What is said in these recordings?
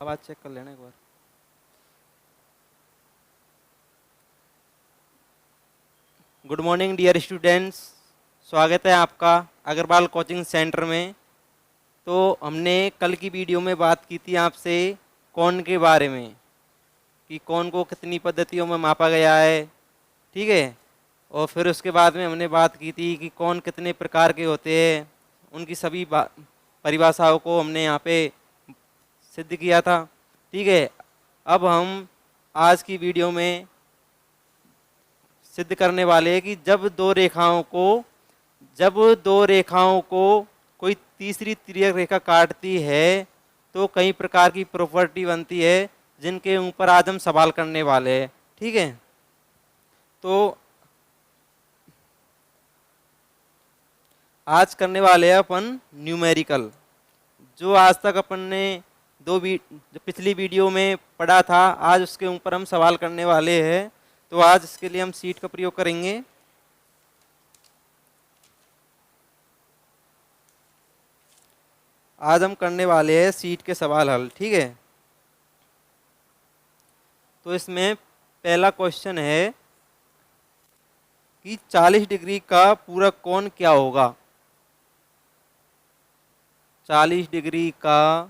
आवाज़ चेक कर लेना एक बार। गुड मॉर्निंग डियर स्टूडेंट्स, स्वागत है आपका अग्रवाल कोचिंग सेंटर में। तो हमने कल की वीडियो में बात की थी आपसे कौन के बारे में, कि कौन को कितनी पद्धतियों में मापा गया है, ठीक है। और फिर उसके बाद में हमने बात की थी कि कौन कितने प्रकार के होते हैं, उनकी सभी परिभाषाओं को हमने यहाँ पे सिद्ध किया था, ठीक है। अब हम आज की वीडियो में सिद्ध करने वाले हैं कि जब दो रेखाओं को कोई तीसरी तिर्यक रेखा काटती है तो कई प्रकार की प्रॉपर्टी बनती है, जिनके ऊपर आज हम सवाल करने वाले हैं, ठीक है। तो आज करने वाले हैं अपन न्यूमेरिकल। जो आज तक अपन ने जो पिछली वीडियो में पढ़ा था, आज उसके ऊपर हम सवाल करने वाले हैं। तो आज इसके लिए हम शीट का प्रयोग करेंगे। आज हम करने वाले हैं शीट के सवाल हल, ठीक है। तो इसमें पहला क्वेश्चन है कि 40 डिग्री का पूरक कोण क्या होगा। 40 डिग्री का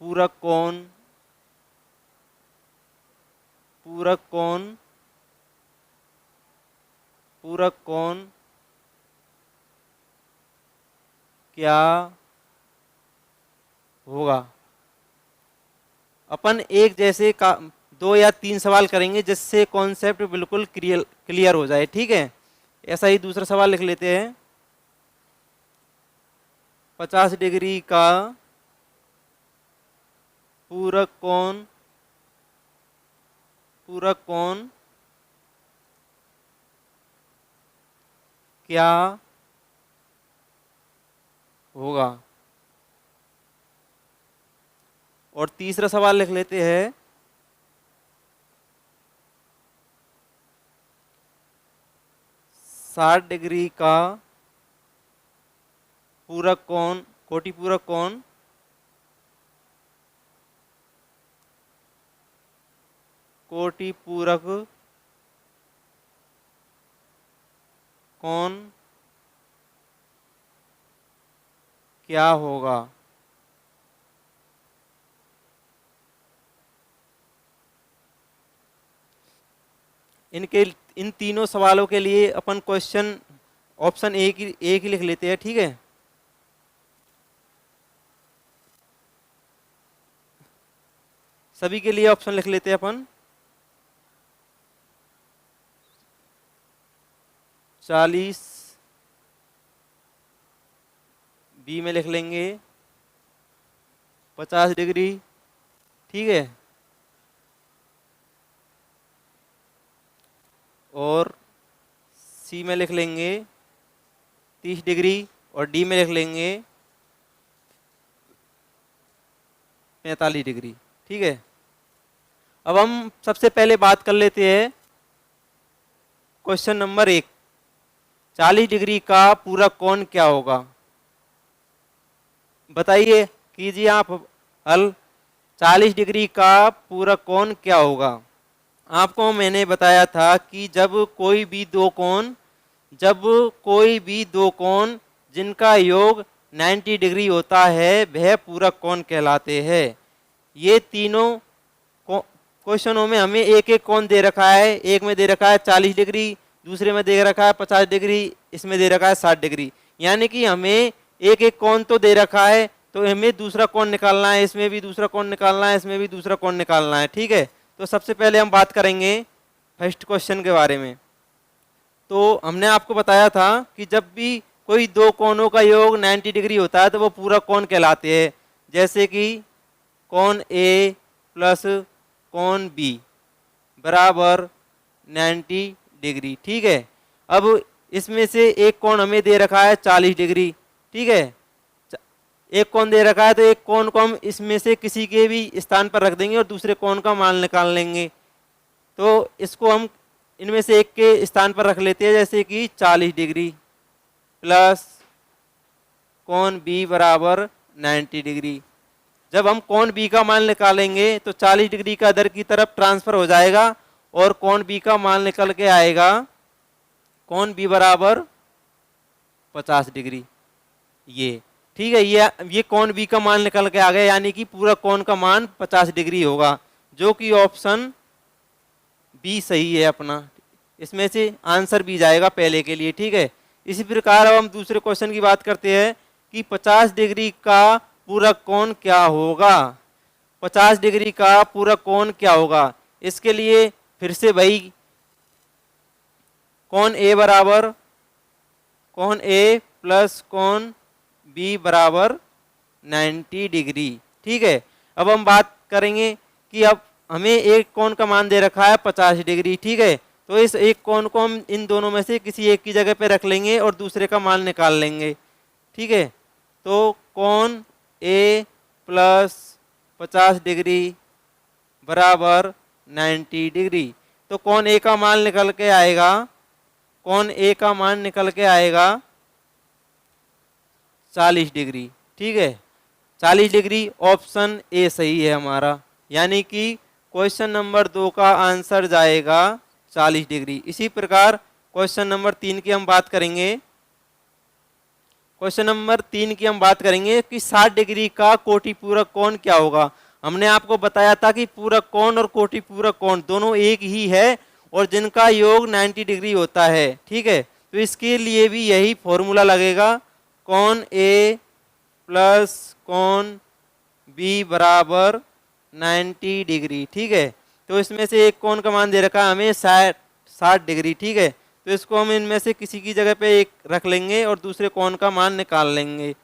पूरक कोण क्या होगा। अपन एक जैसे का 2 या 3 सवाल करेंगे जिससे कॉन्सेप्ट बिल्कुल क्लियर हो जाए, ठीक है। ऐसा ही दूसरा सवाल लिख लेते हैं। 50 डिग्री का पूरक कोण क्या होगा। और तीसरा सवाल लिख लेते हैं। 60 डिग्री का पूरक कोण कोटिपूरक कोण क्या होगा। इन तीनों सवालों के लिए अपन क्वेश्चन ऑप्शन एक ही लिख लेते हैं, ठीक है। सभी के लिए ऑप्शन लिख लेते हैं अपन। 40 बी में लिख लेंगे 50 डिग्री, ठीक है। और सी में लिख लेंगे 30 डिग्री और डी में लिख लेंगे 45 डिग्री, ठीक है। अब हम सबसे पहले बात कर लेते हैं क्वेश्चन नंबर 1। 40 डिग्री का पूरक कोण क्या होगा। बताइए, कीजिए आप हल। 40 डिग्री का पूरक कोण क्या होगा। आपको मैंने बताया था कि जब कोई भी दो कोण जिनका योग 90 डिग्री होता है वह पूरक कोण कहलाते हैं। ये तीनों क्वेश्चनों में हमें एक एक कोण दे रखा है। एक में दे रखा है 40 डिग्री, दूसरे में दे रखा है 50 डिग्री, इसमें दे रखा है 60 डिग्री। यानी कि हमें एक एक कोण तो दे रखा है, तो हमें दूसरा कोण निकालना है। इसमें भी दूसरा कोण निकालना है, इसमें भी दूसरा कोण निकालना है, ठीक है। तो सबसे पहले हम बात करेंगे फर्स्ट क्वेश्चन के बारे में। तो हमने आपको बताया था कि जब भी कोई दो कोणों का योग 90 डिग्री होता है तो वो पूरक कोण कहलाते हैं। जैसे कि कोण ए प्लस कोण बी बराबर 90 डिग्री, ठीक है। अब इसमें से एक कोण हमें दे रखा है 40 डिग्री, ठीक है। एक कोण दे रखा है तो एक कोण को हम इसमें से किसी के भी स्थान पर रख देंगे और दूसरे कोण का मान निकाल लेंगे। तो इसको हम इनमें से एक के स्थान पर रख लेते हैं, जैसे कि 40 डिग्री प्लस कोण बी बराबर 90 डिग्री। जब हम कोण बी का मान निकालेंगे तो 40 डिग्री का इधर की तरफ ट्रांसफर हो जाएगा और कोण बी का मान निकल के आएगा कोण बी बराबर 50 डिग्री। ये ठीक है, ये कोण बी का मान निकल के आ गया, यानी कि पूरा कोण का मान 50 डिग्री होगा, जो कि ऑप्शन बी सही है अपना। इसमें से आंसर बी जाएगा पहले के लिए। ठीक है, इसी प्रकार अब हम दूसरे क्वेश्चन की बात करते हैं कि 50 डिग्री का पूरक कोण क्या होगा। 50 डिग्री का पूरक कोण क्या होगा, इसके लिए फिर से भाई कोण ए बराबर कोण ए प्लस कोण बी बराबर 90 डिग्री। ठीक है, अब हम बात करेंगे कि अब हमें एक कोण का मान दे रखा है 50 डिग्री। ठीक है, तो इस एक कोण को हम इन दोनों में से किसी एक की जगह पे रख लेंगे और दूसरे का मान निकाल लेंगे। ठीक है, तो कोण ए प्लस 50 डिग्री बराबर 90 डिग्री। तो कोण ए का मान निकल के आएगा, कोण ए का मान निकल के आएगा 40 डिग्री। ठीक है, 40 डिग्री ऑप्शन ए सही है हमारा, यानी कि क्वेश्चन नंबर 2 का आंसर जाएगा 40 डिग्री। इसी प्रकार क्वेश्चन नंबर 3 की हम बात करेंगे। क्वेश्चन नंबर 3 की हम बात करेंगे कि 60 डिग्री का कोटि पूरक कोण क्या होगा। हमने आपको बताया था कि पूरक कोण और कोटि पूरक कोण दोनों एक ही है और जिनका योग 90 डिग्री होता है। ठीक है, तो इसके लिए भी यही फॉर्मूला लगेगा, कोण ए प्लस कोण बी बराबर 90 डिग्री। ठीक है, तो इसमें से एक कोण का मान दे रखा है हमें 60 डिग्री। ठीक है, तो इसको हम इनमें से किसी की जगह पे एक रख लेंगे और दूसरे कोण का मान निकाल लेंगे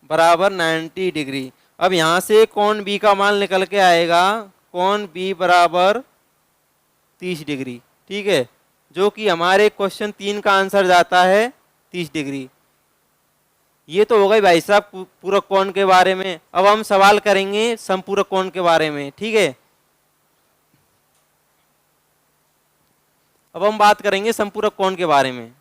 बराबर 90 डिग्री। अब यहाँ से कोण बी का मान निकल के आएगा कोण बी बराबर 30 डिग्री। ठीक है, जो कि हमारे क्वेश्चन 3 का आंसर जाता है 30 डिग्री। ये तो हो गई भाई साहब पूरक कोण के बारे में। अब हम सवाल करेंगे संपूरक कोण के बारे में। ठीक है, अब हम बात करेंगे संपूरक कोण के बारे में।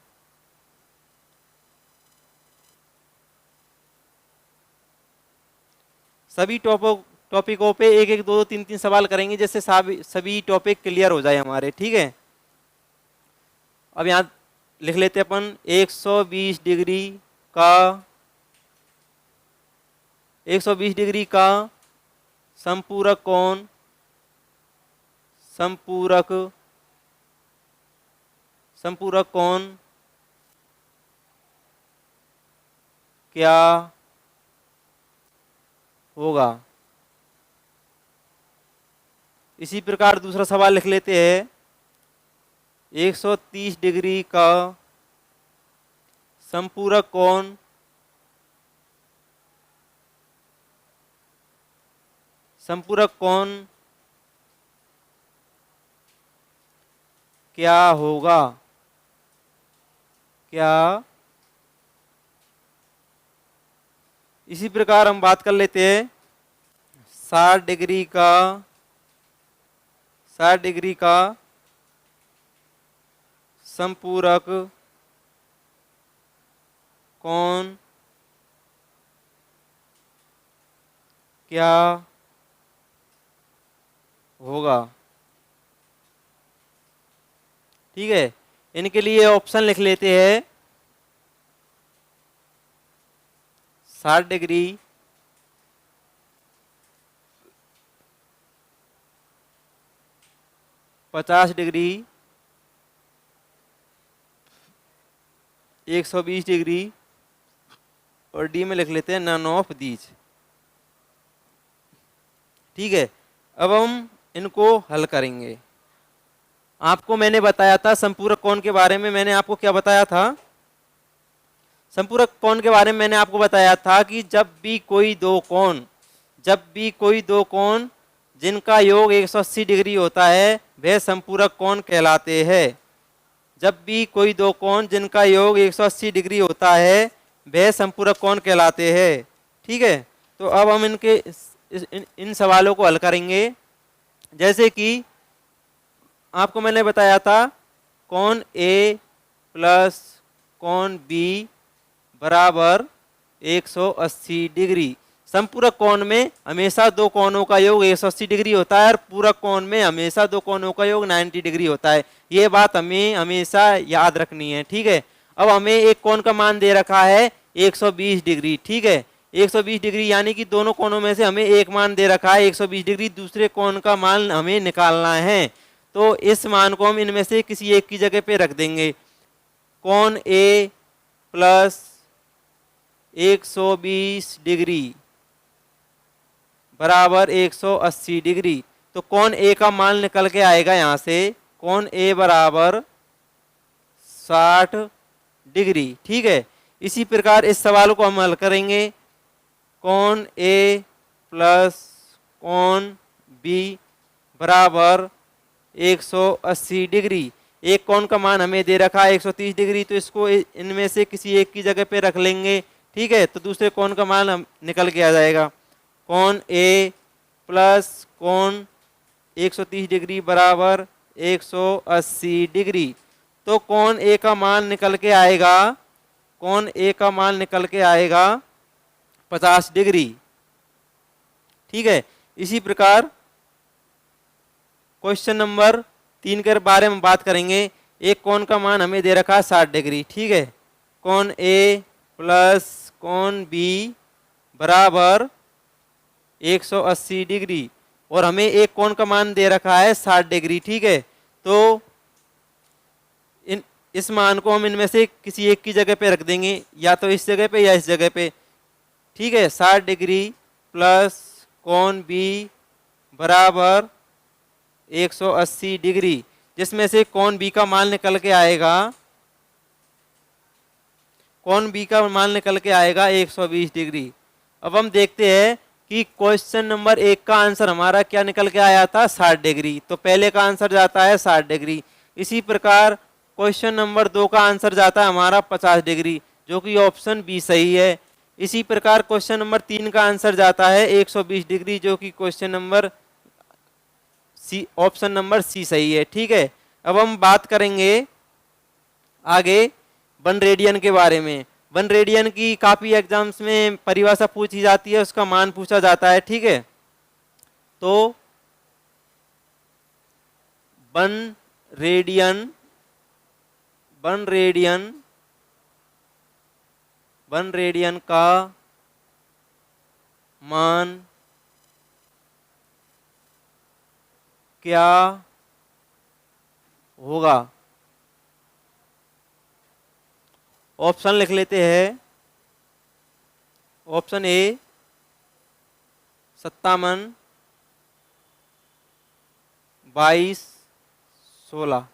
सभी टॉपिकों पे एक एक दो दो तीन तीन सवाल करेंगे, जैसे सभी टॉपिक क्लियर हो जाए हमारे। ठीक है, अब यहाँ लिख लेते अपन 120 डिग्री का 120 डिग्री का संपूरक कोण संपूरक कोण क्या होगा। इसी प्रकार दूसरा सवाल लिख लेते हैं 130 डिग्री का संपूरक कोण क्या होगा। इसी प्रकार हम बात कर लेते हैं 60 डिग्री का संपूरक कोण क्या होगा। ठीक है, इनके लिए ऑप्शन लिख लेते हैं 60 डिग्री 50 डिग्री 120 डिग्री और डी में लिख लेते हैं नन ऑफ दीज। ठीक है, अब हम इनको हल करेंगे। आपको मैंने बताया था संपूरक कोण के बारे में। मैंने आपको क्या बताया था? संपूरक कोण के बारे में मैंने आपको बताया था कि जब भी कोई दो कोण जिनका योग 180 डिग्री होता है वह संपूरक कोण कहलाते हैं। जब भी कोई दो कोण जिनका योग 180 डिग्री होता है वह संपूरक कोण कहलाते हैं। ठीक है, तो अब हम इन सवालों को हल करेंगे। जैसे कि आपको मैंने बताया था कोण ए प्लस कोण बी बराबर 180 डिग्री। समपूरक कोण में हमेशा दो कोणों का योग 180 डिग्री होता है और पूरक कोण में हमेशा दो कोणों का योग 90 डिग्री होता है। ये बात हमें हमेशा याद रखनी है, ठीक है। अब हमें एक कोण का मान दे रखा है 120 डिग्री, ठीक है। 120 डिग्री यानी कि दोनों कोणों में से हमें एक मान दे रखा है 120 डिग्री, दूसरे कोण का मान हमें निकालना है। तो इस मान को हम इनमें से किसी एक की जगह पे रख देंगे। कोण ए प्लस 120 डिग्री बराबर 180 डिग्री। तो कोण ए का मान निकल के आएगा यहाँ से, कोण ए बराबर 60 डिग्री, ठीक है। इसी प्रकार इस सवाल को हम हल करेंगे। कोण ए प्लस कोण बी बराबर 180 डिग्री। एक कोण का मान हमें दे रखा है 130 डिग्री, तो इसको इनमें से किसी एक की जगह पे रख लेंगे, ठीक है। तो दूसरे कोण का मान हम निकल के आ जाएगा। कोण ए प्लस कोण 130 डिग्री बराबर 180 डिग्री। तो कोण ए का मान निकल के आएगा, कोण ए का मान निकल के आएगा 50 डिग्री, ठीक है। इसी प्रकार क्वेश्चन नंबर 3 के बारे में बात करेंगे। एक कोण का मान हमें दे रखा है 60 डिग्री, ठीक है। कोण ए प्लस कोण बी बराबर 180 डिग्री और हमें एक कोण का मान दे रखा है 60 डिग्री, ठीक है। तो इस मान को हम इनमें से किसी एक की जगह पे रख देंगे, या तो इस जगह पे या इस जगह पे, ठीक है। 60 डिग्री प्लस कोण बी बराबर 180 डिग्री, जिसमें से कोण बी का मान निकल के आएगा, कोण बी का मान निकल के आएगा 120 डिग्री। अब हम देखते हैं कि क्वेश्चन नंबर 1 का आंसर हमारा क्या निकल के आया था, 60 डिग्री। तो पहले का आंसर जाता है 60 डिग्री। इसी प्रकार क्वेश्चन नंबर 2 का आंसर जाता है हमारा 50 डिग्री, जो कि ऑप्शन बी सही है। इसी प्रकार क्वेश्चन नंबर 3 का आंसर जाता है 120 डिग्री, जो कि question number C, option number C सही है, ठीक है। अब हम बात करेंगे आगे 1 रेडियन के बारे में। 1 रेडियन की काफी एग्जाम्स में परिभाषा पूछी जाती है, उसका मान पूछा जाता है, ठीक है। तो 1 रेडियन 1 रेडियन का मान क्या होगा। ऑप्शन लिख लेते हैं। Option A 57, 22, 16।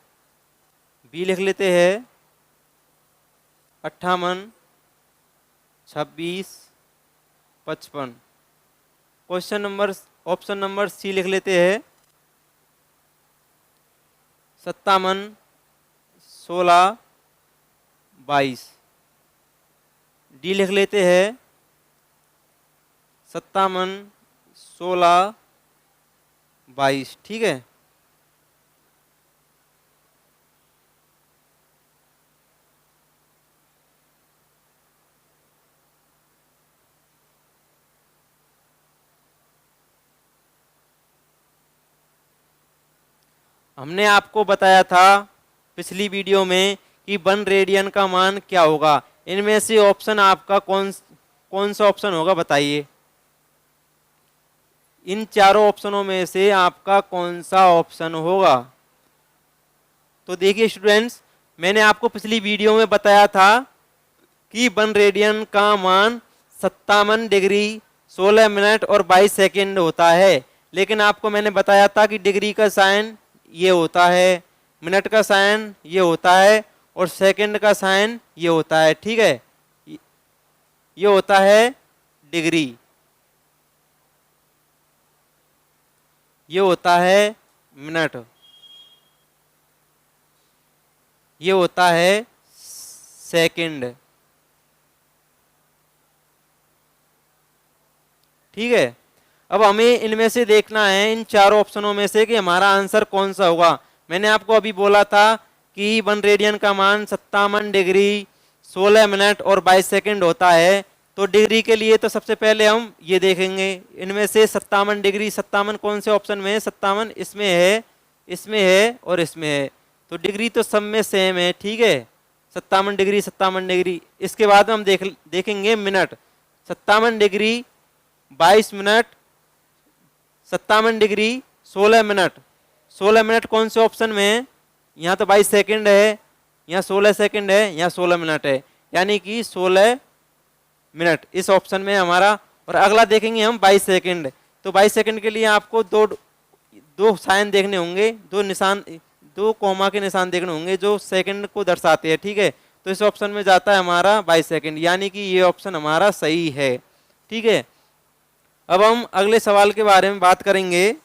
बी लिख लेते हैं 58, 26, 55। Question number option number C लिख लेते हैं 57, 16, 22। डी लिख लेते हैं 57, 16, 22, ठीक है। हमने आपको बताया था पिछली वीडियो में कि 1 रेडियन का मान क्या होगा। इनमें से ऑप्शन आपका कौन सा ऑप्शन होगा बताइए। इन चारों ऑप्शनों में से आपका कौन सा ऑप्शन होगा। तो देखिए स्टूडेंट्स, मैंने आपको पिछली वीडियो में बताया था कि 1 रेडियन का मान 57 डिग्री 16 मिनट और 22 सेकेंड होता है। लेकिन आपको मैंने बताया था कि डिग्री का साइन ये होता है, मिनट का साइन ये होता है और सेकंड का साइन ये होता है, ठीक है। ये होता है डिग्री, ये होता है मिनट, ये होता है सेकंड, ठीक है। अब हमें इनमें से देखना है, इन चारों ऑप्शनों में से कि हमारा आंसर कौन सा होगा। मैंने आपको अभी बोला था कि 1 रेडियन का मान 57 डिग्री 16 मिनट और 22 सेकंड होता है। तो डिग्री के लिए तो सबसे पहले हम ये देखेंगे, इनमें से 57 डिग्री, 57 कौन से ऑप्शन में है? 57 इसमें है, इसमें है और इसमें है। तो डिग्री तो सब में सेम है, ठीक है, 57 डिग्री 57 डिग्री। इसके बाद हम देखेंगे minute. 57 degree 22 minute, 57 degree 16 minute. 16 minute कौन से ऑप्शन में है? यहाँ तो 22 सेकंड है, यहाँ 16 सेकंड है, यहाँ 16 मिनट है, यानी कि 16 मिनट इस ऑप्शन में हमारा। और अगला देखेंगे हम 22 सेकंड। तो 22 सेकंड के लिए आपको दो साइन देखने होंगे, दो निशान, दो कॉमा के निशान देखने होंगे जो सेकंड को दर्शाते हैं, ठीक है। तो इस ऑप्शन में जाता है हमारा 22 सेकंड, यानी कि ये ऑप्शन हमारा सही है, ठीक है। अब हम अगले सवाल के बारे में बात करेंगे।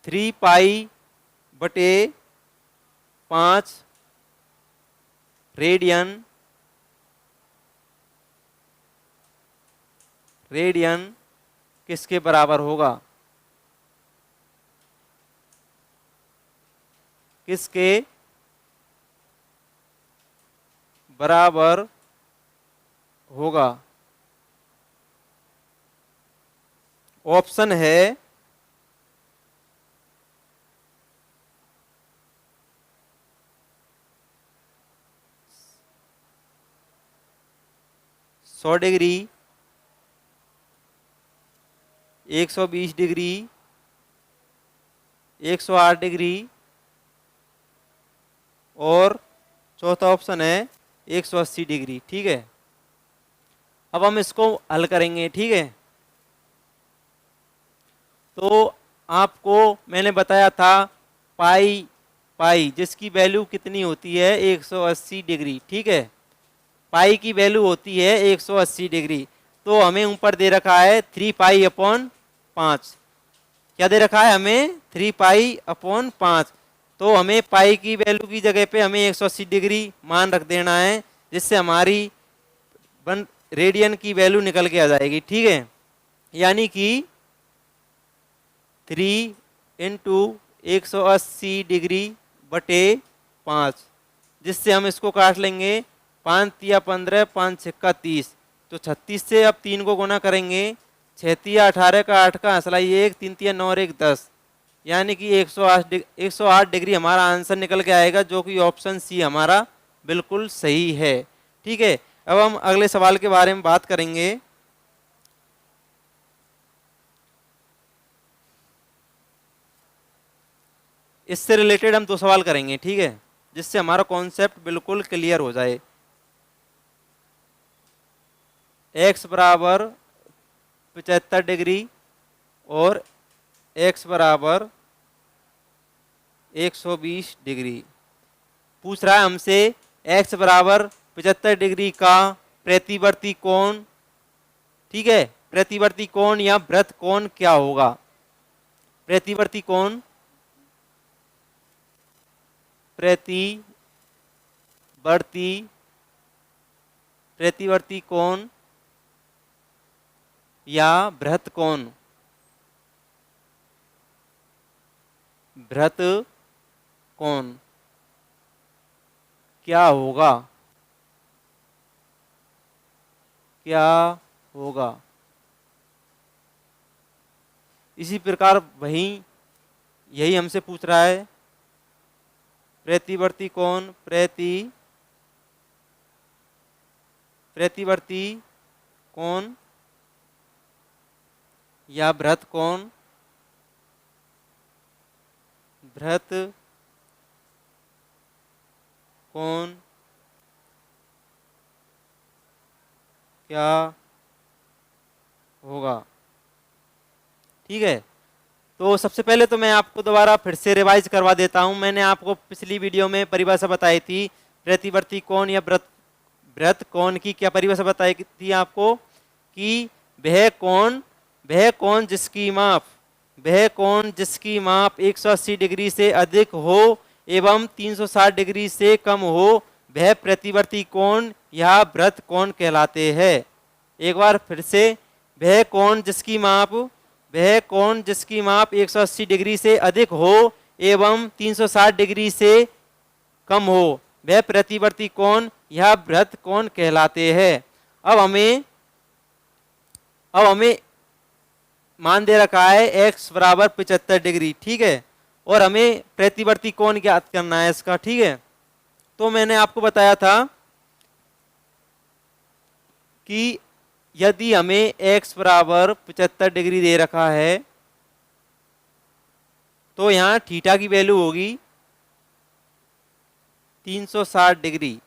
थ्री पाई बटे 5 रेडियन किसके बराबर होगा? किसके बराबर होगा? ऑप्शन है 100 डिग्री, 120 डिग्री, 108 डिग्री और चौथा ऑप्शन है 180 डिग्री, ठीक है। अब हम इसको हल करेंगे, ठीक है। तो आपको मैंने बताया था पाई जिसकी वैल्यू कितनी होती है? 180 डिग्री, ठीक है। पाई की वैल्यू होती है 180 डिग्री। तो हमें ऊपर दे रखा है 3 पाई अपॉन 5। क्या दे रखा है हमें? 3 पाई अपॉन 5। तो हमें पाई की वैल्यू की जगह पे हमें 180 डिग्री मान रख देना है, जिससे हमारी रेडियन की वैल्यू निकल के आ जाएगी, ठीक है। यानी कि 3 इंटू 180 डिग्री बटे 5, जिससे हम इसको काट लेंगे 5 तिया 15, 5 छक्का 30। तो 36 से अब 3 को गुना करेंगे, 6 तिया 18 का 8 का हंसला 1, 3 तिया 9 और 1 10, यानी कि 108 डिग्री हमारा आंसर निकल के आएगा, जो कि ऑप्शन सी हमारा बिल्कुल सही है, ठीक है। अब हम अगले सवाल के बारे में बात करेंगे। इससे रिलेटेड हम 2 सवाल करेंगे, ठीक है, जिससे हमारा कॉन्सेप्ट बिल्कुल क्लियर हो जाए। x बराबर 75 डिग्री और x बराबर 120 डिग्री। पूछ रहा है हमसे x बराबर 75 डिग्री का प्रतिवर्ती कोण, ठीक है, प्रतिवर्ती कोण या वृत्त कोण क्या होगा? प्रतिवर्ती कोण, प्रतिवर्ती कोण या वृत्त कोण, वृत्त कोण क्या होगा? क्या होगा? इसी प्रकार वही यही हमसे पूछ रहा है, प्रतिवर्ती कोण, प्रतिवर्ती कोण या वृत्त कोण, वृत्त कोण क्या होगा, ठीक है। तो सबसे पहले तो मैं आपको दोबारा फिर से रिवाइज करवा देता हूं। मैंने आपको पिछली वीडियो में परिभाषा बताई थी प्रतिवर्ती कोण या वृत्त कोण की। क्या परिभाषा बताई थी आपको? कि वह कोण जिसकी माप 180 डिग्री से अधिक हो एवं 360 डिग्री से कम हो, वह प्रतिवर्ती कोण या वृत्त कोण कहलाते हैं। एक बार फिर से, वह कोण जिसकी माप वह कोण जिसकी माप 180 डिग्री से अधिक हो एवं 360 डिग्री से कम हो वह प्रतिवर्ती कोण या वृत्त कोण कहलाते हैं। अब हमें मान दे रखा है x बराबर 75 डिग्री, ठीक है, और हमें प्रतिवर्ती कोण ज्ञात करना है इसका, ठीक है। तो मैंने आपको बताया था कि यदि हमें x बराबर 75 डिग्री दे रखा है तो यहाँ थीटा की वैल्यू होगी 360 डिग्री,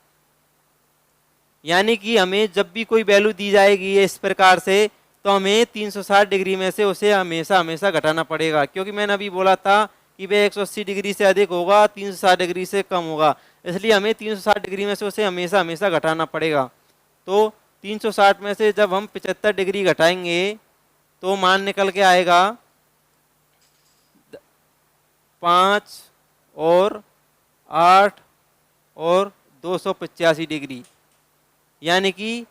यानी कि हमें जब भी कोई वैल्यू दी जाएगी इस प्रकार से तो हमें 360 डिग्री में से उसे हमेशा हमेशा घटाना पड़ेगा, क्योंकि मैंने अभी बोला था कि वह 180 डिग्री से अधिक होगा, 360 डिग्री से कम होगा, इसलिए हमें 360 डिग्री में से उसे हमेशा हमेशा घटाना पड़ेगा। तो 360 में से जब हम 75 डिग्री घटाएंगे तो मान निकल के आएगा 5 और 8 और 285 डिग्री, यानी कि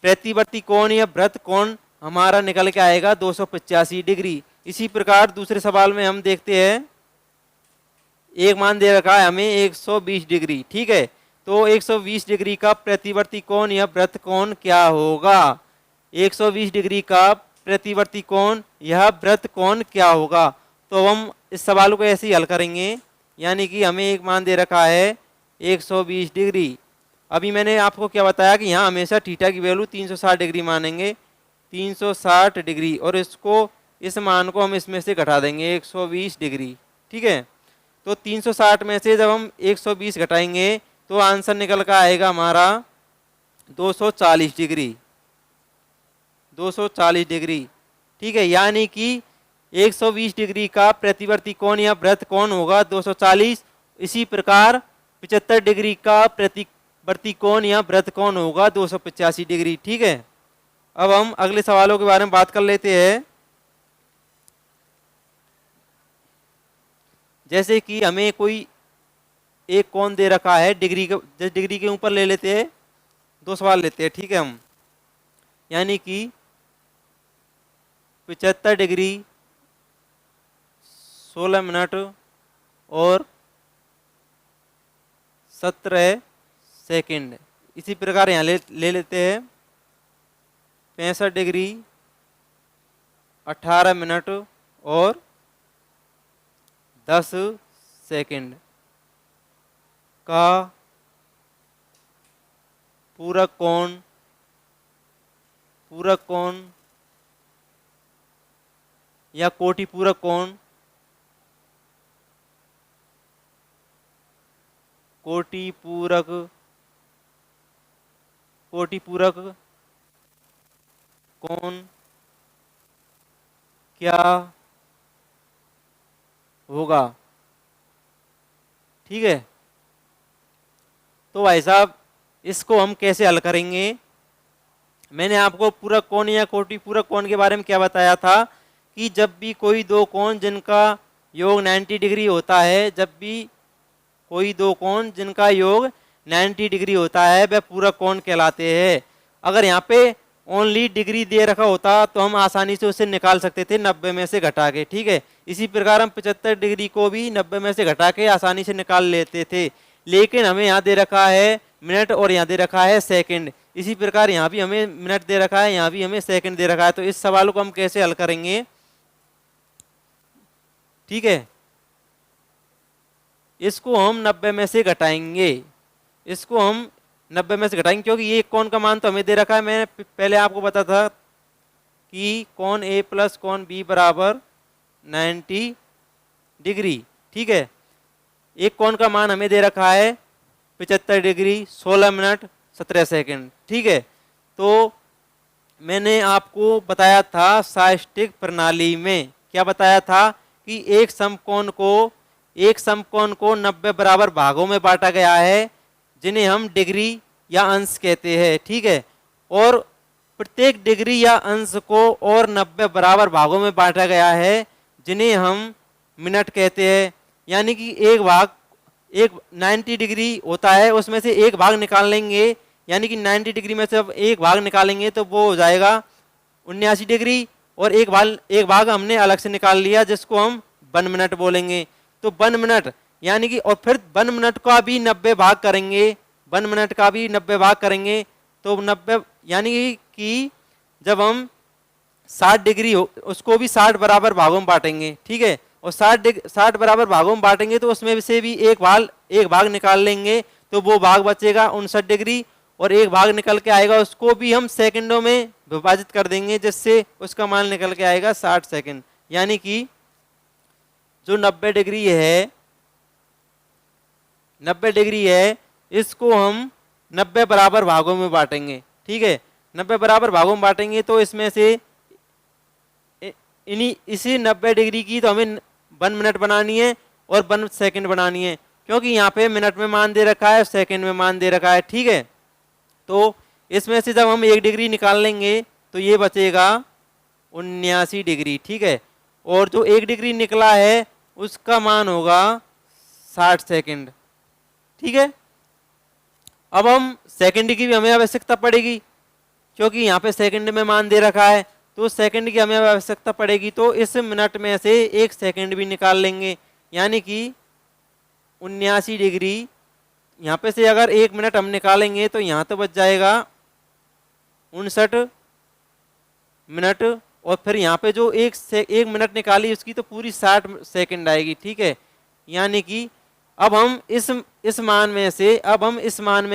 प्रतिवर्ती कोण या वृत्त कोण हमारा निकल के आएगा 285 डिग्री। इसी प्रकार दूसरे सवाल में हम देखते हैं, एक मान दे रखा है हमें 120 डिग्री, ठीक है, तो 120 डिग्री का प्रतिवर्ती कोण या वृत्त कोण क्या होगा? 120 डिग्री का प्रतिवर्ती कोण या वृत्त कोण क्या होगा? तो हम इस सवाल को ऐसे ही हल करेंगे, यानी कि हमें एक मान दे रखा है 120 डिग्री। अभी मैंने आपको क्या बताया कि यहाँ हमेशा थीटा की वैल्यू 360 डिग्री मानेंगे, 360 डिग्री, और इसको इस मान को हम इसमें से घटा देंगे 120 डिग्री, ठीक है। तो 360 में से जब हम 120 घटाएंगे तो आंसर निकल कर आएगा हमारा 240 डिग्री, 240 डिग्री, ठीक है, यानी कि 120 डिग्री का प्रतिवर्ती कोण या वृत्त कोण होगा 240। इसी प्रकार 75 डिग्री का प्रतिवर्ती कोण या वृत्त कोण होगा 285 डिग्री, ठीक है। अब हम अगले सवालों के बारे में बात कर लेते हैं। जैसे कि हमें कोई एक कोण दे रखा है डिग्री के ऊपर ले लेते हैं, दो सवाल लेते हैं, ठीक है हम, यानी कि 75 डिग्री 16 मिनट और 17 सेकंड। इसी प्रकार यहाँ ले लेते हैं 65 डिग्री 18 मिनट और 10 सेकंड का पूरक कोण या कोटि पूरक कोण, कोटि पूरक कोण क्या होगा, ठीक है। तो भाई साहब इसको हम कैसे हल करेंगे? मैंने आपको पूरक कोण या कोटि पूरक कोण के बारे में क्या बताया था कि जब भी कोई दो कोण जिनका योग 90 डिग्री होता है, जब भी कोई दो कोण जिनका योग 90 डिग्री होता है वह पूरक कोण कहलाते हैं। अगर यहाँ पे ओनली डिग्री दे रखा होता तो हम आसानी से उसे निकाल सकते थे 90 में से घटा के, ठीक है। इसी प्रकार हम 75 डिग्री को भी 90 में से घटा के आसानी से निकाल लेते थे, लेकिन हमें यहाँ दे रखा है मिनट और यहाँ दे रखा है सेकंड। इसी प्रकार यहाँ भी हमें मिनट दे रखा है, यहाँ भी हमें सेकंड दे रखा है। तो इस सवाल को हम कैसे हल करेंगे, ठीक है। इसको हम 90 में से घटाएंगे, इसको हम 90 में से घटाएंगे, क्योंकि ये कोण का मान तो हमें दे रखा है। मैंने पहले आपको बताया था कि कोण ए प्लस कोण बी बराबर 90 डिग्री, ठीक है। एक कोण का मान हमें दे रखा है 75 डिग्री 16 मिनट 17 सेकंड, ठीक है। तो मैंने आपको बताया था साइस्टिक प्रणाली में, क्या बताया था कि एक समकोण को 90 बराबर भागों में बांटा गया है जिन्हें हम डिग्री या अंश कहते हैं, ठीक है। और प्रत्येक डिग्री या अंश को और 90 बराबर भागों में बांटा गया है जिन्हें हम मिनट कहते हैं। यानी कि एक 90 डिग्री होता है, उसमें से एक भाग निकाल लेंगे, यानी कि 90 डिग्री में से अब एक भाग निकालेंगे तो वो हो जाएगा 79 डिग्री, और एक भाग हमने अलग से निकाल लिया जिसको हम 1 मिनट बोलेंगे। तो 1 मिनट यानी कि, और फिर 1 मिनट का भी 90 भाग करेंगे, 1 मिनट का भी 90 भाग करेंगे तो 90 यानी कि जब हम 60 डिग्री हो उसको भी 60 बराबर भागों में बांटेंगे, ठीक है, और 60 बराबर भागों में बांटेंगे तो उसमें से भी एक भाग निकाल लेंगे तो वो भाग बचेगा 59 डिग्री, और एक भाग निकल के आएगा उसको भी हम सेकंडों में विभाजित कर देंगे जिससे उसका मान निकल के आएगा 60 सेकंड। यानी कि जो 90 डिग्री है, 90 डिग्री है, इसको हम 90 बराबर भागों में बांटेंगे, ठीक है, 90 बराबर भागों में बांटेंगे तो इसमें से इसी 90 डिग्री की तो हमें 1 मिनट बनानी है और 1 सेकंड बनानी है, क्योंकि यहाँ पे मिनट में मान दे रखा है, सेकंड में मान दे रखा है, ठीक है। तो इसमें से जब हम 1 डिग्री निकाल लेंगे तो ये बचेगा 79 डिग्री, ठीक है, और जो 1 डिग्री निकला है उसका मान होगा 60 सेकंड, ठीक है। अब हम सेकंड की भी हमें आवश्यकता पड़ेगी क्योंकि यहाँ पे सेकंड में मान दे रखा है, तो सेकंड की हमें आवश्यकता पड़ेगी, तो इस मिनट में से 1 सेकंड भी निकाल लेंगे, यानी कि 79 डिग्री। यहाँ पे से अगर 1 मिनट हम निकालेंगे तो यहाँ तो बच जाएगा 59 मिनट, और फिर यहाँ पे जो 1 मिनट निकाली उसकी तो पूरी 60 सेकंड आएगी, ठीक है। यानी कि अब हम इस मान में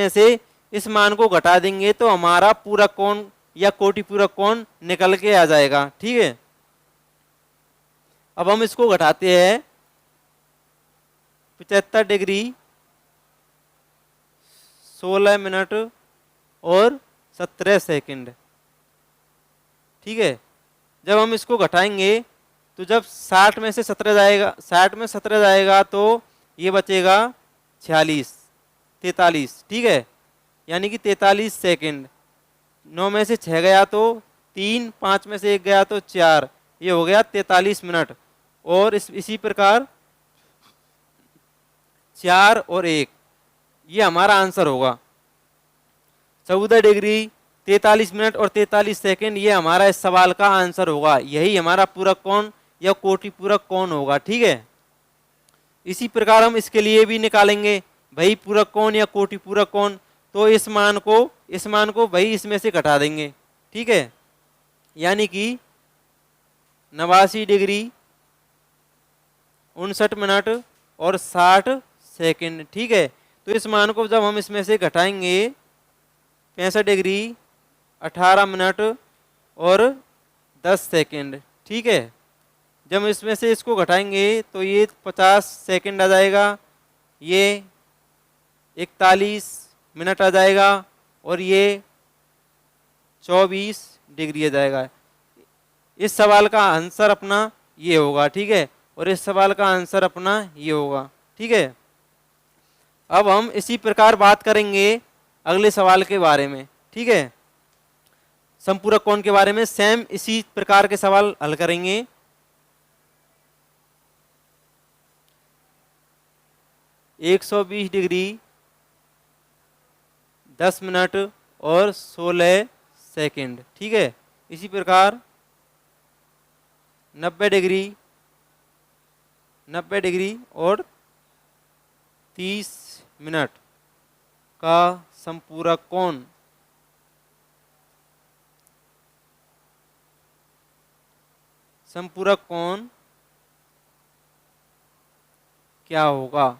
से इस मान को घटा देंगे तो हमारा पूरा कोण या कोटि पूरक कोण निकल के आ जाएगा, ठीक है। अब हम इसको घटाते हैं, 75 डिग्री 16 मिनट और 17 सेकंड, ठीक है। जब हम इसको घटाएंगे तो जब 60 में से 17 जाएगा, 60 में 17 जाएगा तो ये बचेगा 43, ठीक है, यानी कि 43 सेकंड। 9 में से 6 गया तो 3, 5 में से 1 गया तो 4, ये हो गया 43 मिनट। और इसी प्रकार 4 और 1, ये हमारा आंसर होगा। 14 डिग्री 43 मिनट और 43 सेकंड, ये हमारा इस सवाल का आंसर होगा। यही हमारा पूरक कोण या कोटि पूरक कोण होगा, ठीक है। इसी प्रकार हम इसके लिए भी निकालेंगे भाई पूरक कोण या कोटि पूरक कोण, तो इस मान को भाई इसमें से घटा देंगे, ठीक है, यानी कि 89 डिग्री 59 मिनट और 60 सेकंड, ठीक है। तो इस मान को जब हम इसमें से घटाएंगे 65 डिग्री 18 मिनट और 10 सेकंड, ठीक है। जब हम इसमें से इसको घटाएंगे तो ये 50 सेकंड आ जाएगा, ये 41 मिनट आ जाएगा और ये 24 डिग्री आ जाएगा। इस सवाल का आंसर अपना ये होगा, ठीक है, और इस सवाल का आंसर अपना ये होगा, ठीक है। अब हम इसी प्रकार बात करेंगे अगले सवाल के बारे में, ठीक है, संपूरक कोण के बारे में। सेम इसी प्रकार के सवाल हल करेंगे। एक 120 डिग्री 10 मिनट और 16 सेकंड, ठीक है। इसी प्रकार 90 डिग्री और 30 मिनट का संपूरक कोण क्या होगा।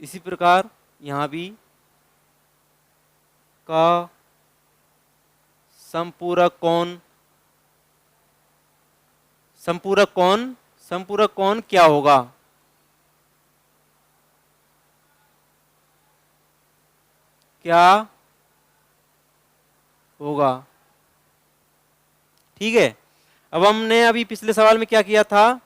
इसी प्रकार यहाँ भी का संपूरक कोण क्या होगा। ठीक है। अब हमने अभी पिछले सवाल में क्या किया था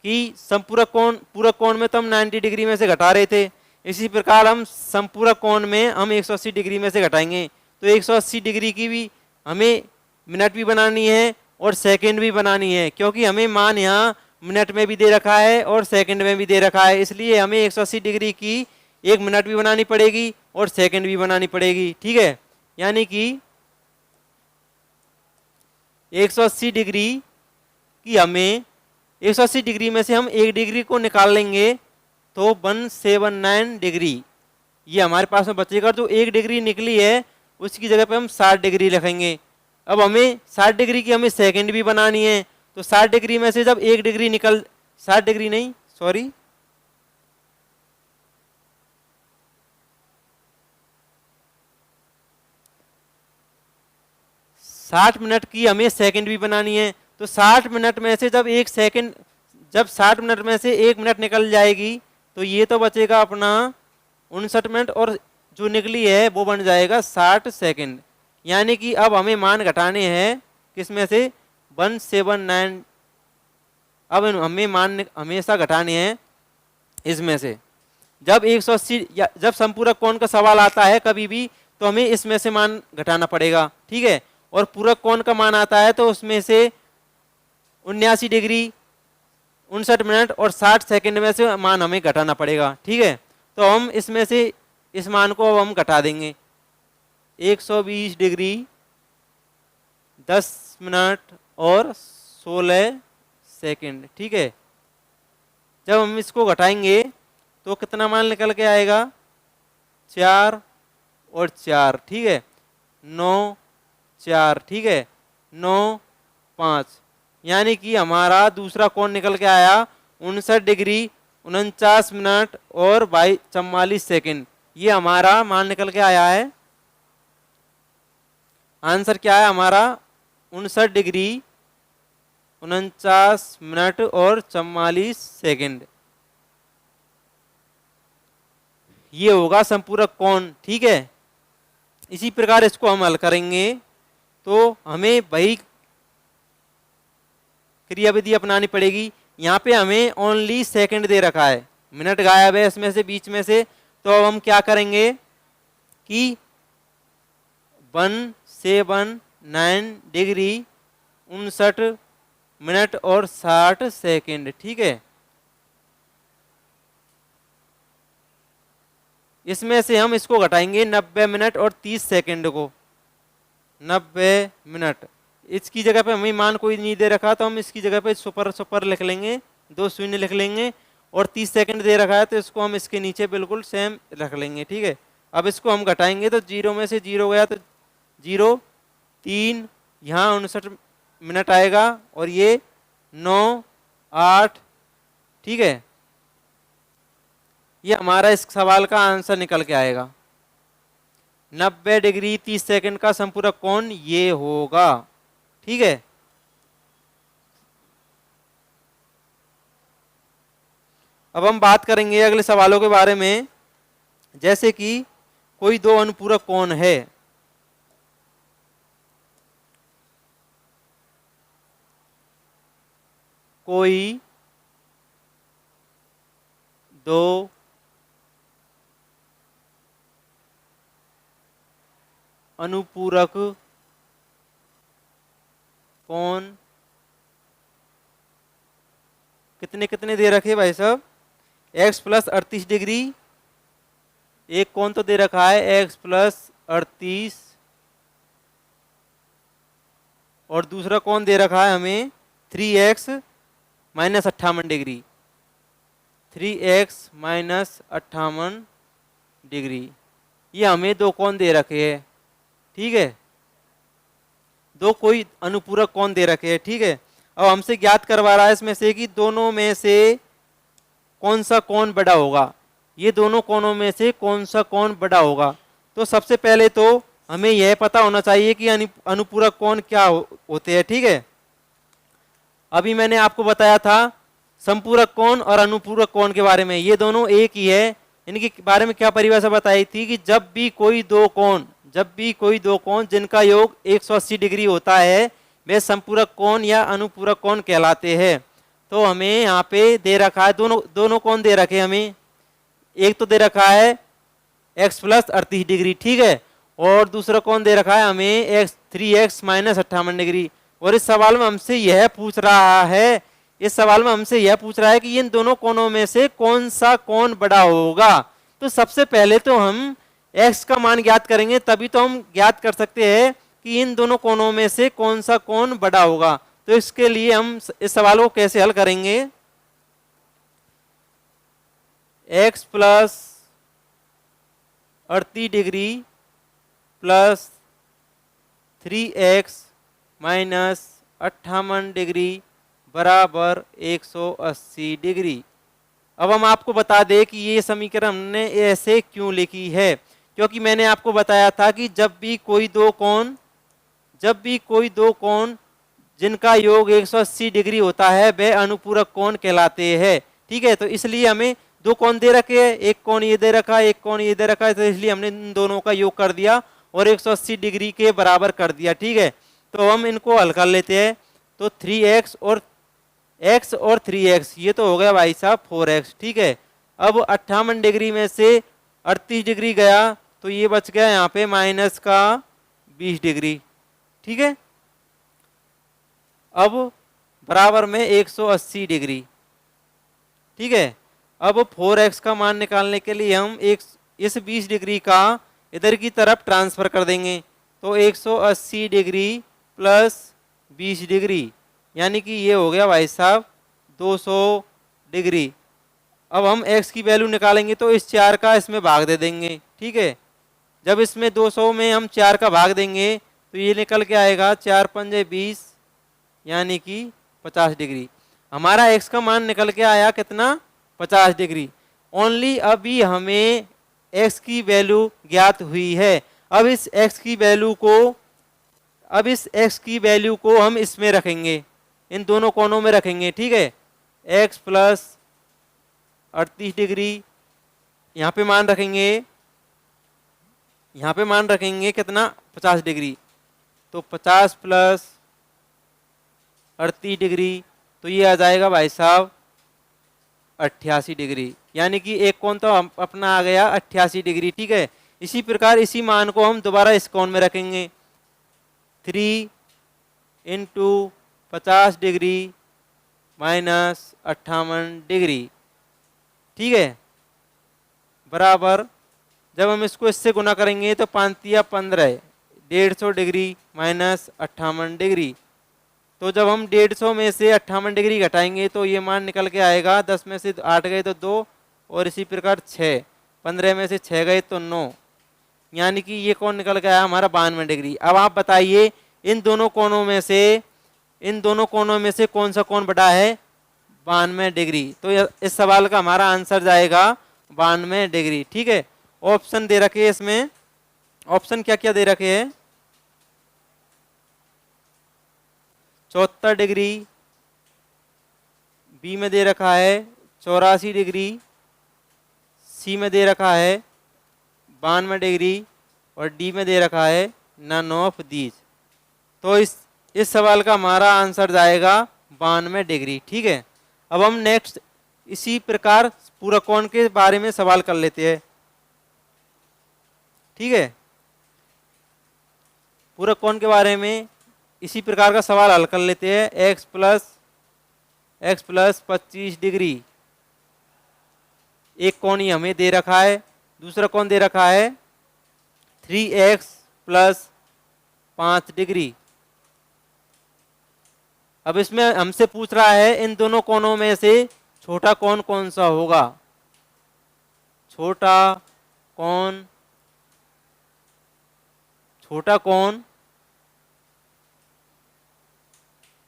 कि पूरक कोण में तो हम 90 डिग्री में से घटा रहे थे। इसी प्रकार हम संपूरक कोण में हम 180 डिग्री में से घटाएंगे। तो 180 डिग्री की भी हमें मिनट भी बनानी है और सेकंड भी बनानी है, क्योंकि हमें मान यहाँ मिनट में भी दे रखा है और सेकंड में भी दे रखा है। इसलिए हमें 180 डिग्री की एक मिनट भी बनानी पड़ेगी और सेकंड भी बनानी पड़ेगी, ठीक है। यानी कि 180 डिग्री की हमें 180 डिग्री में से हम 1 डिग्री को निकाल लेंगे तो 179 डिग्री ये हमारे पास में बचेगा। जो 1 डिग्री निकली है उसकी जगह पे हम 60 डिग्री रखेंगे। अब हमें 60 डिग्री की हमें सेकंड भी बनानी है, तो 60 डिग्री में से जब 1 डिग्री निकल 60 डिग्री नहीं सॉरी 60 मिनट की हमें सेकंड भी बनानी है। तो 60 मिनट में से जब 60 मिनट में से 1 मिनट निकल जाएगी तो ये तो बचेगा अपना 59 मिनट और जो निकली है वो बन जाएगा 60 सेकंड। यानी कि अब हमें मान घटाने हैं किसमें से 179। अब हमें मान हमेशा घटाने हैं इसमें से। जब 180 जब संपूरक कोण का सवाल आता है कभी भी तो हमें इसमें से मान घटाना पड़ेगा, ठीक है। और पूरक कोण का मान आता है तो उसमें से 79 डिग्री 59 मिनट और 60 सेकंड में से मान हमें घटाना पड़ेगा, ठीक है। तो हम इसमें से इस मान को अब हम घटा देंगे 120 डिग्री 10 मिनट और 16 सेकंड, ठीक है। जब हम इसको घटाएंगे तो कितना मान निकल के आएगा 4 और 4, ठीक है 9 4, ठीक है 9 5। यानी कि हमारा दूसरा कोण निकल के आया 59 डिग्री 49 मिनट और 44 सेकंड। ये हमारा मान निकल के आया है। आंसर क्या है हमारा 59 डिग्री 49 मिनट और 44 सेकंड। ये होगा संपूरक कोण, ठीक है। इसी प्रकार इसको हम हल करेंगे तो हमें वही क्रियाविधि अपनानी पड़ेगी। यहाँ पे हमें ओनली सेकंड दे रखा है, मिनट गायब है इसमें से बीच में से। तो अब हम क्या करेंगे कि 179 डिग्री 59 मिनट और 60 सेकंड, ठीक है। इसमें से हम इसको घटाएंगे 90 मिनट और 30 सेकंड को। 90 मिनट इसकी जगह पे हमें मान कोई नहीं दे रखा तो हम इसकी जगह पे सुपर लिख लेंगे, 2 शून्य लिख लेंगे। और 30 सेकंड दे रखा है तो इसको हम इसके नीचे बिल्कुल सेम रख लेंगे, ठीक है। अब इसको हम घटाएंगे तो 0 में से 0 गया तो 0 3 यहाँ 59 मिनट आएगा और ये 9 8, ठीक है। ये हमारा इस सवाल का आंसर निकल के आएगा। 90 डिग्री 30 सेकंड का संपूरक कोण ये होगा, ठीक है। अब हम बात करेंगे अगले सवालों के बारे में। जैसे कि कोई 2 अनुपूरक कोण है, कोई 2 अनुपूरक कोण कितने कितने दे रखे भाई साहब, x प्लस 38 डिग्री। एक कोण तो दे रखा है x प्लस 38 और दूसरा कोण दे रखा है हमें 3x minus 58 degree. 3x minus 58 degree ये हमें 2 कोण दे रखे हैं, ठीक है। 2 कोई अनुपूरक कोण दे रखे हैं, ठीक है। अब हमसे ज्ञात करवा रहा है इसमें से कि दोनों में से कौन सा कोण बड़ा होगा। ये दोनों कोणों में से कौन सा कोण बड़ा होगा। तो सबसे पहले तो हमें यह पता होना चाहिए कि अनुपूरक कोण क्या होते हैं, ठीक है। अभी मैंने आपको बताया था संपूरक कोण और अनुपूरक कोण के बारे में, ये दोनों एक ही है। इनके बारे में क्या परिभाषा बताई थी कि जब भी कोई दो कोण जिनका योग 180 डिग्री होता है वे संपूरक कोण या अनुपूरक कोण कहलाते हैं। तो हमें यहाँ पे दे रखा है दोनों कोण दे रखे हमें। एक तो दे रखा है x प्लस 38 डिग्री, ठीक है, और दूसरा कोण दे रखा है हमें 3x माइनस 58 डिग्री। और इस सवाल में हमसे यह पूछ रहा है कि इन दोनों कोणों में से कौन सा कोण बड़ा होगा। तो सबसे पहले तो हम x का मान ज्ञात करेंगे, तभी तो हम ज्ञात कर सकते हैं कि इन दोनों कोणों में से कौन सा कोण बड़ा होगा। तो इसके लिए हम इस सवाल को कैसे हल करेंगे, x plus 38 degree plus 3x minus 58 degree बराबर 180 डिग्री। अब हम आपको बता दें कि ये समीकरण हमने ऐसे क्यों लिखी है, क्योंकि मैंने आपको बताया था कि जब भी कोई दो कोण जिनका योग 180 डिग्री होता है वह अनुपूरक कोण कहलाते हैं। ठीक है, तो इसलिए हमें दो कोण दे रखे हैं, एक कोण ये दे रखा है, एक कोण ये दे रखा है, तो इसलिए हमने इन दोनों का योग कर दिया और 180 डिग्री के बराबर कर दिया। ठीक है, तो हम इनको हल कर लेते हैं। तो 3x और 3x ये तो हो गया भाई साहब 4x। ठीक है, अब 58 डिग्री में से 38 डिग्री गया तो ये बच गया यहाँ पे माइनस का 20 डिग्री। ठीक है, अब बराबर में 180 डिग्री। ठीक है, अब 4x का मान निकालने के लिए हम इस 20 डिग्री का इधर की तरफ ट्रांसफर कर देंगे। तो 180 डिग्री प्लस 20 डिग्री यानी कि ये हो गया भाई साहब 200 डिग्री। अब हम x की वैल्यू निकालेंगे तो इस 4 का इसमें भाग दे देंगे। ठीक है, जब इसमें 200 में हम 4 का भाग देंगे तो ये निकल के आएगा 4 पंजे 20 यानी कि 50 डिग्री। हमारा x का मान निकल के आया कितना, 50 डिग्री। ओनली अभी हमें x की वैल्यू ज्ञात हुई है। अब इस x की वैल्यू को हम इसमें रखेंगे, इन दोनों कोणों में रखेंगे। ठीक है, x प्लस 38 डिग्री यहाँ पे मान रखेंगे कितना, 50 डिग्री। तो 50 प्लस 38 डिग्री तो ये आ जाएगा भाई साहब 88 डिग्री, यानी कि एक कोण तो अपना आ गया 88 डिग्री। ठीक है, इसी प्रकार इसी मान को हम दोबारा इस कोण में रखेंगे। 3 इंटू 50 डिग्री माइनस 58 डिग्री। ठीक है, बराबर जब हम इसको इससे गुना करेंगे तो 5 या 15 150 डिग्री माइनस 58 डिग्री। तो जब हम 150 में से 58 डिग्री घटाएंगे तो ये मान निकल के आएगा 10 में से 8 गए तो 2 और इसी प्रकार 6, 15 में से 6 गए तो 9, यानी कि ये कोण निकल के आया हमारा 92 डिग्री। अब आप बताइए इन दोनों कोणों में से कौन सा कोण बड़ा है, 92 डिग्री। तो इस सवाल का हमारा आंसर जाएगा 92 डिग्री। ठीक है, ऑप्शन दे रखे हैं इसमें, ऑप्शन क्या क्या दे रखे हैं, 74 डिग्री, बी में दे रखा है 84 डिग्री, सी में दे रखा है 92 डिग्री और डी में दे रखा है नन ऑफ दीज। तो इस सवाल का हमारा आंसर जाएगा 92 डिग्री। ठीक है, अब हम नेक्स्ट इसी प्रकार पूरक कोण के बारे में सवाल कर लेते हैं। ठीक है, पूरक कोण के बारे में इसी प्रकार का सवाल हल कर लेते हैं। x प्लस 25 डिग्री, एक कोण ही हमें दे रखा है, दूसरा कोण दे रखा है 3x प्लस 5 डिग्री। अब इसमें हमसे पूछ रहा है इन दोनों कोणों में से छोटा कोण कौन सा होगा, छोटा कोण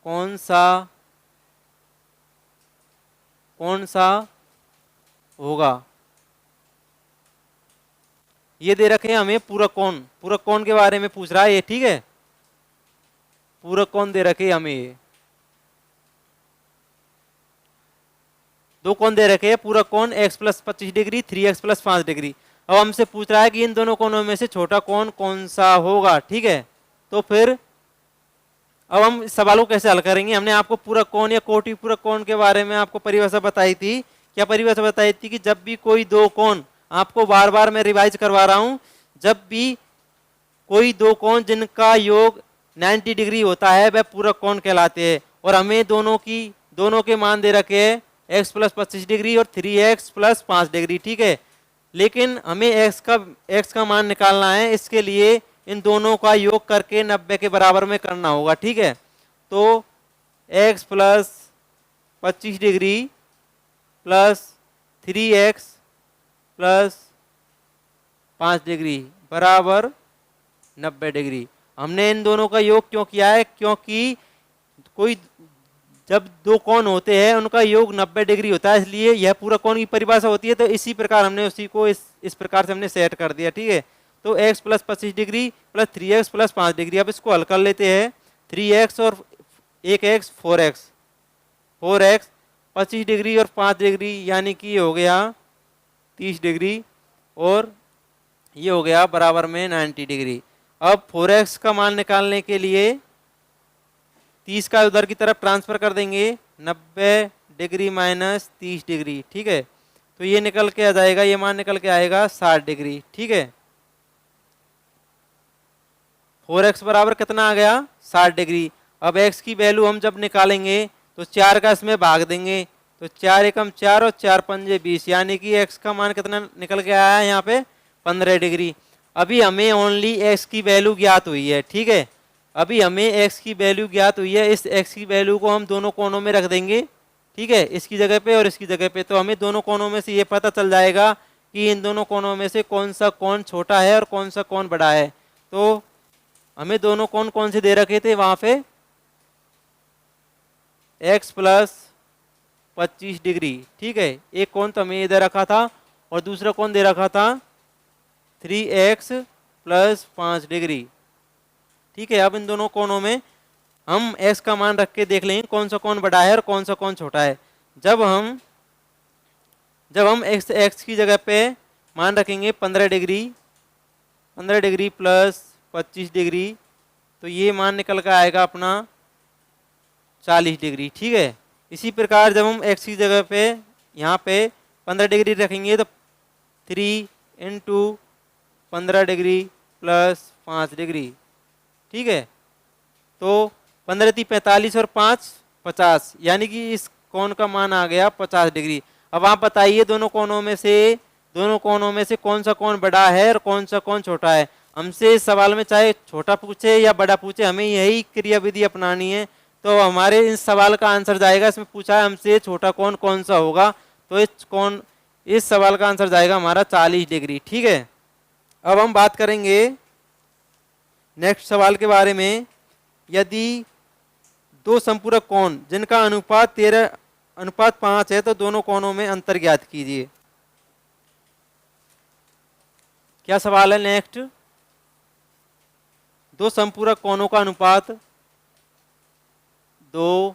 कौन सा होगा। ये दे रखे हैं हमें पूरक कोण के बारे में पूछ रहा है ये। ठीक है, पूरक कोण दे रखे हमें, ये दो कोण दे रखे हैं, पूरक कोण x plus 25 degree 3x plus 5 degree. अब हमसे पूछ रहा है कि इन दोनों कोणों में से छोटा कोण कौन सा होगा। ठीक है, तो फिर अब हम इस सवाल को कैसे हल करेंगे। हमने आपको पूरक कोण या कोटि पूरक कोण के बारे में आपको परिभाषा बताई थी। क्या परिभाषा बताई थी कि जब भी कोई दो कोण, आपको बार बार मैं रिवाइज करवा रहा हूं, जब भी कोई दो कोण जिनका योग 90 डिग्री होता है वह पूरक कोण कहलाते हैं। और हमें दोनों के मान दे रखे हैं x प्लस 25 डिग्री और 3x प्लस 5 डिग्री। ठीक है, लेकिन हमें x का मान निकालना है, इसके लिए इन दोनों का योग करके 90 के बराबर में करना होगा। ठीक है, तो x plus 25 degree plus 3x plus 5 degree बराबर 90 डिग्री। हमने इन दोनों का योग क्यों किया है? क्योंकि कोई जब दो कोण होते हैं उनका योग 90 डिग्री होता है, इसलिए यह पूरा कोण की परिभाषा होती है। तो इसी प्रकार हमने उसी को इस प्रकार से हमने सेट कर दिया। ठीक है, तो x plus 25 degree plus 3x plus 5 degree. अब इसको हल कर लेते हैं। 3x और 1x 4x 25 डिग्री और 5 डिग्री यानी कि हो गया 30 डिग्री और ये हो गया बराबर में 90 डिग्री। अब 4x का मान निकालने के लिए 30 का उधर की तरफ ट्रांसफर कर देंगे, 90 डिग्री माइनस 30 डिग्री। ठीक है, तो ये निकल के आ जाएगा, ये मान निकल के आएगा 60 डिग्री। ठीक है, 4x बराबर कितना आ गया? 60 डिग्री। अब x की वैल्यू हम जब निकालेंगे तो 4 का इसमें भाग देंगे, तो 4 एकम 4 और 4 पंजे 20, यानी कि x का मान कितना निकल के आया है यहाँ पे? 15 डिग्री। अभी हमें ओनली x की वैल्यू ज्ञात हुई है। ठीक है, अभी हमें x की वैल्यू ज्ञात हुई है, इस x की वैल्यू को हम दोनों कोणों में रख देंगे। ठीक है, इसकी जगह पे और इसकी जगह पे, तो हमें दोनों कोणों में से ये पता चल जाएगा कि इन दोनों कोणों में से कौन सा कोण छोटा है और कौन सा कोण बड़ा है। तो हमें दोनों कोण कौन से दे रखे थे वहां पे? x plus 25 degree. ठीक है, एक कोण तो हमें दे रखा था और दूसरा कोण दे रखा था 3x प्लस 5 डिग्री। ठीक है, अब इन दोनों कोणों में हम x का मान रख के देख लेंगे कौन सा कोण बड़ा है और कौन सा कोण छोटा है। जब हम x की जगह पे मान रखेंगे 15 डिग्री प्लस 25 डिग्री, तो ये मान निकल कर आएगा अपना 40 डिग्री। ठीक है, इसी प्रकार जब हम x की जगह पे यहाँ पे 15 डिग्री रखेंगे तो 3 इंटू 15 डिग्री प्लस 5 डिग्री। ठीक है, तो 15 × 45 और 5 50, यानी कि इस कोण का मान आ गया 50 डिग्री। अब आप बताइए दोनों कोणों में से कौन सा कोण बड़ा है और कौन सा कोण छोटा है। हमसे इस सवाल में चाहे छोटा पूछे या बड़ा पूछे, हमें यही क्रियाविधि अपनानी है। तो हमारे इस सवाल का आंसर जाएगा, इसमें पूछा है हमसे छोटा कोण कौन सा होगा, तो इस सवाल का आंसर जाएगा हमारा 40 डिग्री। ठीक है, अब हम बात करेंगे नेक्स्ट सवाल के बारे में। यदि दो संपूरक कोण जिनका अनुपात 13:5 है तो दोनों कोणों में अंतर ज्ञात कीजिए। क्या सवाल है नेक्स्ट? दो संपूरक कोणों का अनुपात 2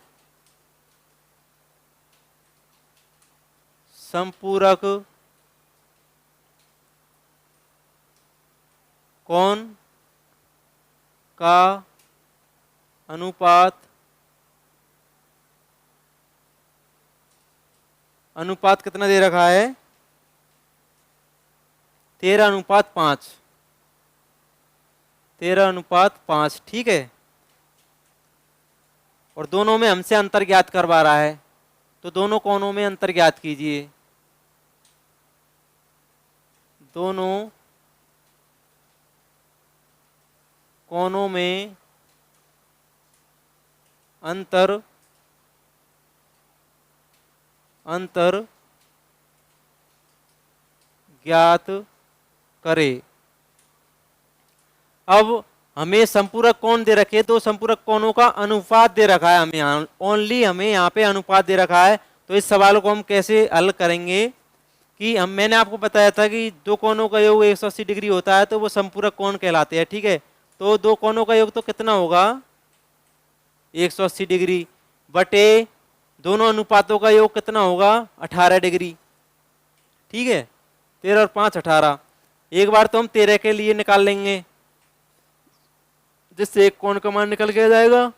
संपूरक कोण का अनुपात कितना दे रखा है? 13:5। 13:5। ठीक है, और दोनों में हमसे अंतर ज्ञात करवा रहा है, तो दोनों कोणों में अंतर ज्ञात कीजिए। दोनों कोणों में अंतर ज्ञात करें। अब हमें संपूरक कोण दे रखे, दो संपूरक कोणों का अनुपात दे रखा है, हमें ओनली हमें यहाँ पे अनुपात दे रखा है। तो इस सवाल को हम कैसे हल करेंगे कि मैंने आपको बताया था कि दो कोणों का योग 180 डिग्री होता है तो वो संपूरक कोण कहलाते हैं। ठीक है, तो दो कोणों का योग तो कितना होगा? 180 डिग्री बटे दोनों अनुपातों का योग कितना होगा? 18 डिग्री। ठीक है, 13 और 5 18। एक बार तो हम 13 के लिए निकाल लेंगे, जिससे एक कोण का मान निकल के आ जाएगा,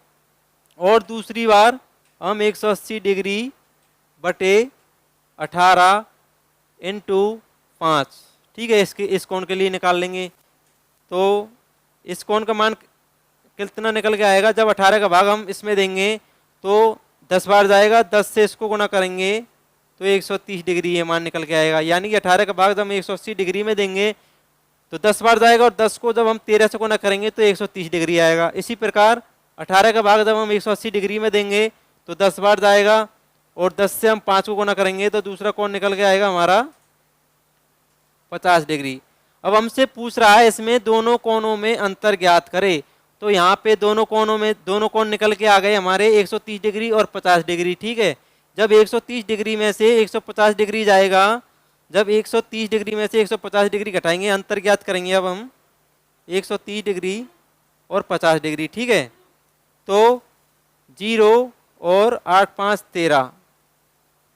और दूसरी बार हम 180 डिग्री बटे 18 इंटू 5। ठीक है, इस कोण के लिए निकाल लेंगे, तो इस कोण का मान कितना निकल के आएगा? जब 18 का भाग हम इसमें देंगे तो 10 बार जाएगा, 10 से इसको गुणा करेंगे तो 130 डिग्री ये मान निकल के आएगा। यानी कि 18 का भाग जब हम 180 डिग्री में देंगे तो 10 बार जाएगा, और 10 को जब हम 13 से गुना करेंगे तो 130 डिग्री आएगा। इसी प्रकार 18 का भाग जब हम 180 डिग्री में देंगे तो 10 बार जाएगा, और 10 से हम 5 को गुना करेंगे तो दूसरा कोण निकल के आएगा हमारा 50 डिग्री। अब हमसे पूछ रहा है इसमें दोनों कोणों में अंतर ज्ञात करें। तो यहाँ पे दोनों कोण निकल के आ गए हमारे 130 डिग्री और 50 डिग्री। ठीक है, जब 130 डिग्री में से 150 डिग्री जाएगा, जब 130 डिग्री में से 150 डिग्री घटाएंगे, अंतर ज्ञात करेंगे अब हम 130 डिग्री और 50 डिग्री। ठीक है, तो 0 और 8 5 13,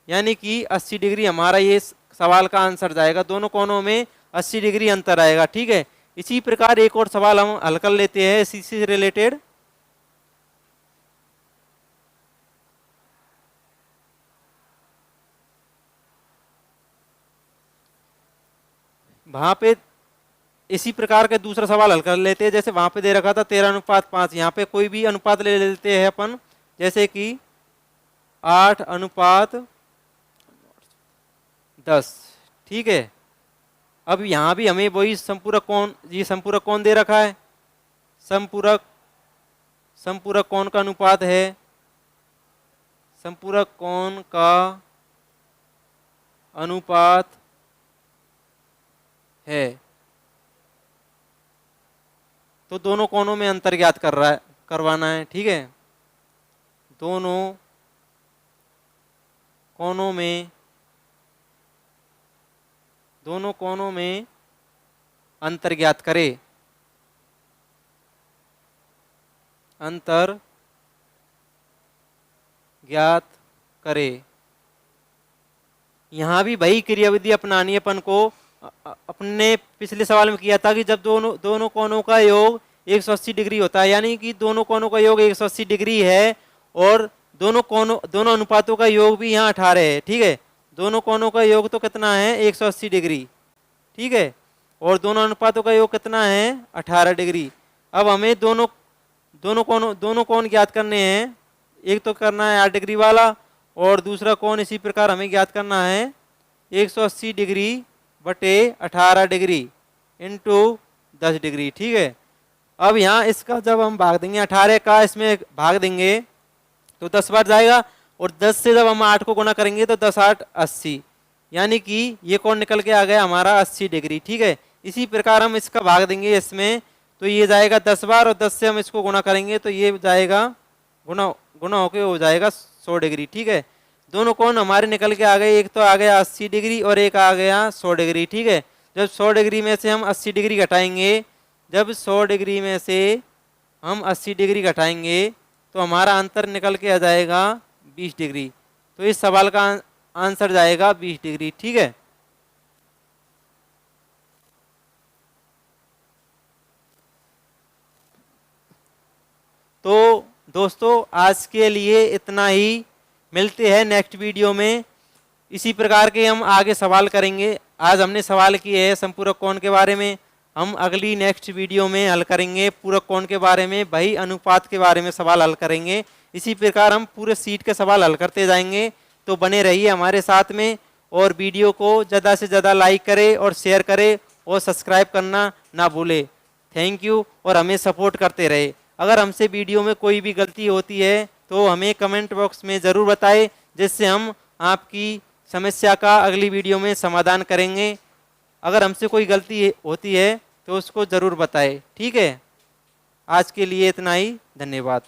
यानी कि 80 डिग्री हमारा ये सवाल का आंसर जाएगा। दोनों कोणों में 80 डिग्री अंतर आएगा। ठीक है, इसी प्रकार एक और सवाल हम हल कर लेते हैं इसी से रिलेटेड। वहां पे इसी प्रकार के दूसरा सवाल हल कर लेते हैं। जैसे वहां पे दे रखा था 13:5, यहाँ पे कोई भी अनुपात ले लेते हैं अपन, जैसे कि 8:10। ठीक है, अब यहाँ भी हमें वही संपूरक कोण, ये संपूरक कोण दे रखा है, संपूरक कोण का अनुपात है, संपूरक कोण का अनुपात है। तो दोनों कोणों में अंतर ज्ञात करवाना है। ठीक है, दोनों कोणों में अंतर ज्ञात करें। अंतर ज्ञात करें। यहाँ भी वही क्रियाविधि अपनानी है अपन को। अपने पिछले सवाल में किया था कि जब दोनों कोणों का योग 180 डिग्री होता है, यानी कि दोनों कोणों का योग 180 डिग्री है, और दोनों अनुपातों का योग भी यहाँ 18 है। ठीक है, दोनों कोणों का योग तो कितना है 180 डिग्री। ठीक है, और दोनों अनुपातों का योग कितना है 18 डिग्री। अब हमें दोनों कोण ज्ञात करने हैं। एक तो करना है 8 डिग्री वाला, और दूसरा कोण इसी प्रकार हमें ज्ञात करना है 180 डिग्री बटे 18 डिग्री इंटू 10 डिग्री। ठीक है, अब यहाँ इसका जब हम भाग देंगे, 18 का इसमें भाग देंगे तो 10 बार जाएगा, और 10 से जब हम 8 को गुना करेंगे तो 10 8 80, यानी कि ये कोण निकल के आ गया हमारा 80 डिग्री। ठीक है, इसी प्रकार हम इसका भाग देंगे इसमें, तो ये जाएगा 10 बार, और 10 से हम इसको गुना करेंगे तो ये जाएगा गुना होके हो जाएगा 100 डिग्री। ठीक है, दोनों कोण हमारे निकल के आ गए, एक तो आ गया 80 डिग्री और एक आ गया 100 डिग्री। ठीक है, जब 100 डिग्री में से हम 80 डिग्री घटाएंगे, जब 100 डिग्री में से हम 80 डिग्री घटाएंगे तो हमारा अंतर निकल के आ जाएगा 20 डिग्री। तो इस सवाल का आंसर जाएगा 20 डिग्री। ठीक है, तो दोस्तों आज के लिए इतना ही। मिलते हैं नेक्स्ट वीडियो में। इसी प्रकार के हम आगे सवाल करेंगे। आज हमने सवाल किए हैं संपूरक कोण के बारे में, हम अगली नेक्स्ट वीडियो में हल करेंगे पूरक कोण के बारे में, वही अनुपात के बारे में सवाल हल करेंगे। इसी प्रकार हम पूरे सीट के सवाल हल करते जाएंगे। तो बने रहिए हमारे साथ में, और वीडियो को ज़्यादा से ज़्यादा लाइक करें और शेयर करें, और सब्सक्राइब करना ना भूलें। थैंक यू, और हमें सपोर्ट करते रहे। अगर हमसे वीडियो में कोई भी गलती होती है तो हमें कमेंट बॉक्स में ज़रूर बताएं, जिससे हम आपकी समस्या का अगली वीडियो में समाधान करेंगे। अगर हमसे कोई गलती होती है तो उसको ज़रूर बताएं। ठीक है, आज के लिए इतना ही। धन्यवाद।